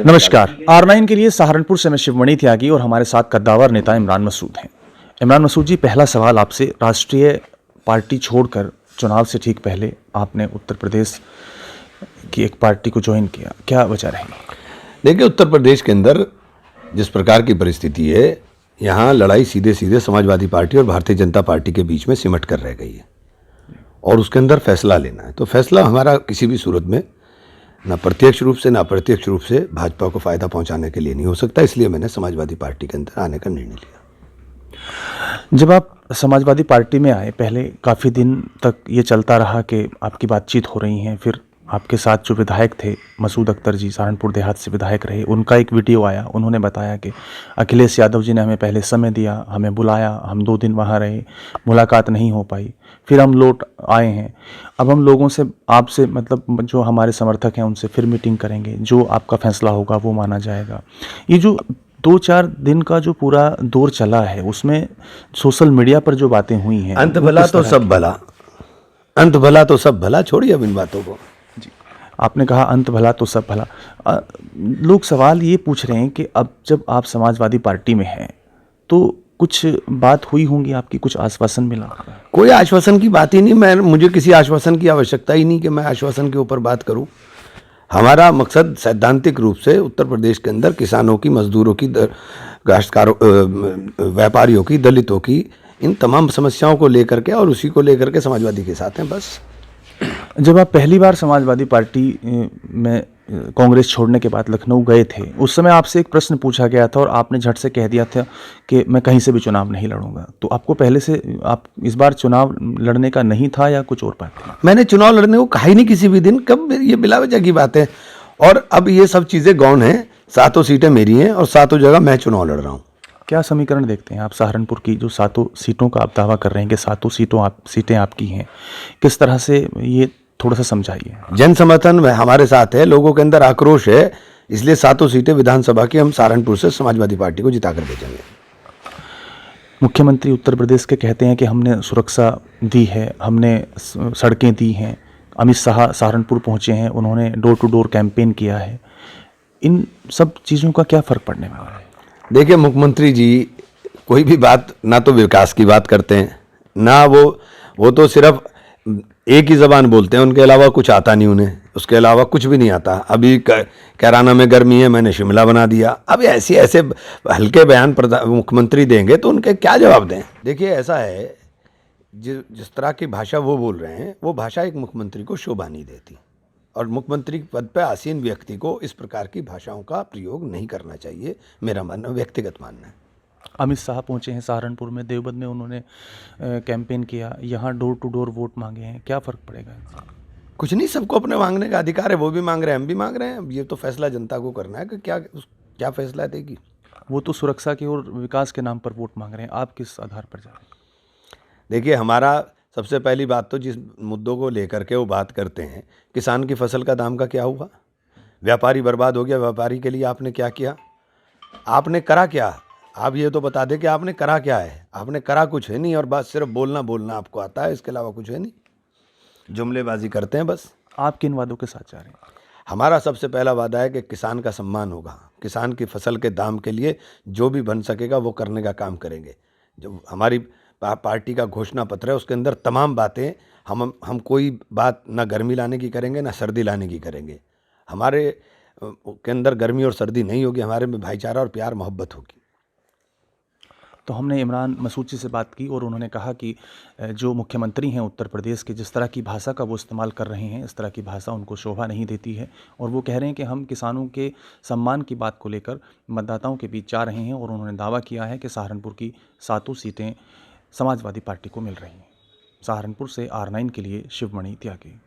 नमस्कार। R9 के लिए सहारनपुर से मैं शिवमणि त्यागी और हमारे साथ कद्दावर नेता इमरान मसूद हैं। इमरान मसूद जी, पहला सवाल आपसे, राष्ट्रीय पार्टी छोड़कर चुनाव से ठीक पहले आपने उत्तर प्रदेश की एक पार्टी को ज्वाइन किया, क्या वजह रही? देखिए, उत्तर प्रदेश के अंदर जिस प्रकार की परिस्थिति है, यहाँ लड़ाई सीधे सीधे समाजवादी पार्टी और भारतीय जनता पार्टी के बीच में सिमट कर रह गई है और उसके अंदर फैसला लेना है। तो फैसला हमारा किसी भी सूरत में ना प्रत्यक्ष रूप से ना अप्रत्यक्ष रूप से भाजपा को फायदा पहुंचाने के लिए नहीं हो सकता, इसलिए मैंने समाजवादी पार्टी के अंदर आने का निर्णय लिया। जब आप समाजवादी पार्टी में आए, पहले काफ़ी दिन तक ये चलता रहा कि आपकी बातचीत हो रही हैं, फिर आपके साथ जो विधायक थे मसूद अख्तर जी, सहारनपुर देहात से विधायक रहे, उनका एक वीडियो आया, उन्होंने बताया कि अखिलेश यादव जी ने हमें पहले समय दिया, हमें बुलाया, हम 2 दिन वहाँ रहे, मुलाकात नहीं हो पाई, फिर हम लौट आए हैं। अब हम लोगों से, आपसे, मतलब जो हमारे समर्थक हैं उनसे फिर मीटिंग करेंगे, जो आपका फैसला होगा वो माना जाएगा। ये जो 2-4 दिन का जो पूरा दौर चला है, उसमें सोशल मीडिया पर जो बातें हुई हैं, अंत भला तो सब भला, अंत भला तो सब भला, छोड़िए अब इन बातों को। जी, आपने कहा अंत भला तो सब भला। लोग सवाल ये पूछ रहे हैं कि अब जब आप समाजवादी पार्टी में हैं तो कुछ बात हुई होंगी आपकी, कुछ आश्वासन मिला? कोई आश्वासन की बात ही नहीं, मुझे किसी आश्वासन की आवश्यकता ही नहीं कि मैं आश्वासन के ऊपर बात करूं। हमारा मकसद सैद्धांतिक रूप से उत्तर प्रदेश के अंदर किसानों की, मजदूरों की, काश्तकारों, व्यापारियों की, दलितों की, इन तमाम समस्याओं को लेकर के और उसी को लेकर के समाजवादी के साथ हैं बस। जब आप पहली बार समाजवादी पार्टी में कांग्रेस छोड़ने के बाद लखनऊ गए थे, उस समय आपसे एक प्रश्न पूछा गया था और आपने झट से कह दिया था कि मैं कहीं से भी चुनाव नहीं लड़ूंगा। तो आपको पहले से, आप इस बार चुनाव लड़ने का नहीं था या कुछ और बात थी? मैंने चुनाव लड़ने को कहा ही नहीं किसी भी दिन, कब, ये बिला वजह की बात है। और अब ये सब चीज़ें गौण हैं, 7 सीटें मेरी हैं और 7 जगह मैं चुनाव लड़ रहा हूँ। क्या समीकरण देखते हैं आप सहारनपुर की, जो 7 सीटों का आप दावा कर रहे हैं कि 7 सीटें आपकी हैं, किस तरह से, ये थोड़ा सा समझाइए। जन समर्थन हमारे साथ है, लोगों के अंदर आक्रोश है, इसलिए 7 सीटें विधानसभा की हम सहारनपुर से समाजवादी पार्टी को जिताकर भेजेंगे। मुख्यमंत्री उत्तर प्रदेश के कहते हैं कि हमने सुरक्षा दी है, हमने सड़कें दी हैं, अमित शाह सहारनपुर पहुंचे हैं, उन्होंने डोर टू डोर कैंपेन किया है, इन सब चीज़ों का क्या फ़र्क पड़ने वाला है? देखिए, मुख्यमंत्री जी कोई भी बात ना तो विकास की बात करते हैं, ना वो तो सिर्फ एक ही ज़बान बोलते हैं, उनके अलावा कुछ आता नहीं उन्हें, उसके अलावा कुछ भी नहीं आता। अभी कैराना में गर्मी है, मैंने शिमला बना दिया। अब ऐसे हल्के बयान मुख्यमंत्री देंगे तो उनके क्या जवाब दें? देखिए, ऐसा है, जिस तरह की भाषा वो बोल रहे हैं, वो भाषा एक मुख्यमंत्री को शोभा नहीं देती और मुख्यमंत्री पद पर आसीन व्यक्ति को इस प्रकार की भाषाओं का प्रयोग नहीं करना चाहिए, मेरा मानना, व्यक्तिगत मानना है। अमित शाह पहुंचे हैं सहारनपुर में, देवबंद में उन्होंने कैंपेन किया, यहाँ डोर टू डोर वोट मांगे हैं, क्या फ़र्क पड़ेगा? कुछ नहीं, सबको अपने मांगने का अधिकार है, वो भी मांग रहे हैं, हम भी मांग रहे हैं। ये तो फैसला जनता को करना है कि क्या फैसला देगी। वो तो सुरक्षा के और विकास के नाम पर वोट मांग रहे हैं, आप किस आधार पर जा रहे हैं? देखिए, हमारा सबसे पहली बात तो जिस मुद्दों को लेकर के वो बात करते हैं, किसान की फसल का दाम का क्या हुआ, व्यापारी बर्बाद हो गया, व्यापारी के लिए आपने क्या किया, आपने करा क्या? आप ये तो बता दें कि आपने करा क्या है। आपने करा कुछ है नहीं और बस सिर्फ बोलना आपको आता है, इसके अलावा कुछ है नहीं, जुमलेबाजी करते हैं बस। आप किन वादों के साथ जा रहे हैं? हमारा सबसे पहला वादा है कि किसान का सम्मान होगा, किसान की फसल के दाम के लिए जो भी बन सकेगा वो करने का काम करेंगे। जो हमारी पार्टी का घोषणा पत्र है, उसके अंदर तमाम बातें, हम कोई बात ना गर्मी लाने की करेंगे ना सर्दी लाने की करेंगे। हमारे के अंदर गर्मी और सर्दी नहीं होगी, हमारे में भाईचारा और प्यार मोहब्बत होगी। तो हमने इमरान मसूद जी से बात की और उन्होंने कहा कि जो मुख्यमंत्री हैं उत्तर प्रदेश के, जिस तरह की भाषा का वो इस्तेमाल कर रहे हैं, इस तरह की भाषा उनको शोभा नहीं देती है और वो कह रहे हैं कि हम किसानों के सम्मान की बात को लेकर मतदाताओं के बीच जा रहे हैं और उन्होंने दावा किया है कि सहारनपुर की 7 सीटें समाजवादी पार्टी को मिल रही हैं। सहारनपुर से R9 के लिए शिवमणि त्यागी।